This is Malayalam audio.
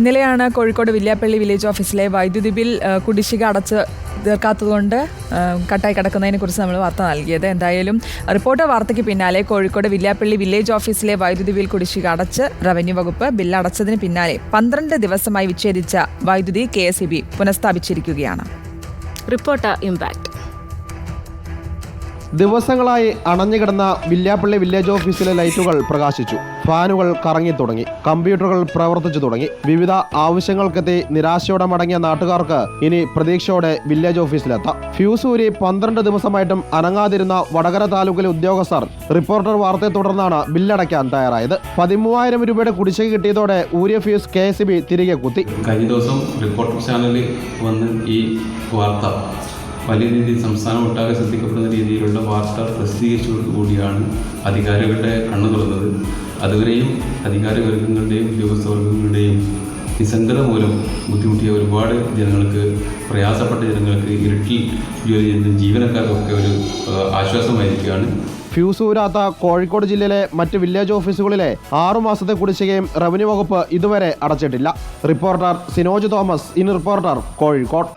ഇന്നലെയാണ് കോഴിക്കോട് വില്യാപ്പള്ളി വില്ലേജ് ഓഫീസിലെ വൈദ്യുതി ബിൽ കുടിശ്ശിക അടച്ച് തീർക്കാത്തതുകൊണ്ട് കട്ടായി കിടക്കുന്നതിനെക്കുറിച്ച് നമ്മൾ വാർത്ത നൽകിയത്. എന്തായാലും റിപ്പോർട്ടർ വാർത്തയ്ക്ക് പിന്നാലെ കോഴിക്കോട് വില്യാപ്പള്ളി വില്ലേജ് ഓഫീസിലെ വൈദ്യുതി ബിൽ കുടിശ്ശിക അടച്ച് റവന്യൂ വകുപ്പ്. ബില്ലടച്ചതിന് പിന്നാലെ 12 ദിവസമായി വിച്ഛേദിച്ച വൈദ്യുതി KSEB പുനഃസ്ഥാപിച്ചിരിക്കുകയാണ്. Reporter impact. ദിവസങ്ങളായി അണഞ്ഞുകിടന്ന വില്യാപ്പള്ളി വില്ലേജ് ഓഫീസിലെ ലൈറ്റുകൾ പ്രകാശിച്ചു. ഫാനുകൾ കറങ്ങി തുടങ്ങി. കമ്പ്യൂട്ടറുകൾ പ്രവർത്തിച്ചു തുടങ്ങി. വിവിധ ആവശ്യങ്ങൾക്കെത്തി നിരാശയോടെ മടങ്ങിയ നാട്ടുകാർക്ക് ഇനി പ്രതീക്ഷയോടെ വില്ലേജ് ഓഫീസിലെത്താം. ഫ്യൂസ് ഊരി 12 ദിവസമായിട്ടും അനങ്ങാതിരുന്ന വടകര താലൂക്കിലെ ഉദ്യോഗസ്ഥർ റിപ്പോർട്ടർ വാർത്തയെ തുടർന്നാണ് ബില്ലടയ്ക്കാൻ തയ്യാറായത്. 13,000 രൂപയുടെ കുടിശ്ശിക കിട്ടിയതോടെ ഊരിയ ഫ്യൂസ് KSEB തിരികെ കുത്തി. കഴിഞ്ഞ ദിവസം റിപ്പോർട്ടർ ചാനലിൽ വന്ന് ഈ വാർത്ത വലിയ രീതിയിൽ സംസ്ഥാനം ഒട്ടാകെ ശ്രദ്ധിക്കപ്പെടുന്ന രീതിയിലുള്ള വാർത്ത പ്രസിദ്ധീകരിച്ചതോടുകൂടിയാണ് അധികാരികളുടെ കണ്ണു തുറന്നത്. അതുവരെയും അധികാരവർഗങ്ങളുടെയും ഉദ്യോഗസ്ഥവർഗങ്ങളുടെയും നിസ്സംഗത മൂലം ബുദ്ധിമുട്ടിയ ഒരുപാട് ജനങ്ങൾക്ക്, പ്രയാസപ്പെട്ട ജനങ്ങൾക്ക്, ഇരുട്ടിൽ ജോലി ചെയ്യുന്ന ജീവനക്കാർക്കൊക്കെ ഒരു ആശ്വാസമായിരിക്കുകയാണ്. ഫ്യൂസ് ഊരാത്ത കോഴിക്കോട് ജില്ലയിലെ മറ്റ് വില്ലേജ് ഓഫീസുകളിലെ 6 മാസത്തെ കുടിശ്ശികയും റവന്യൂ വകുപ്പ് ഇതുവരെ അടച്ചിട്ടില്ല. Reporter Sinoj Thomas, in reporter, Kozhikode.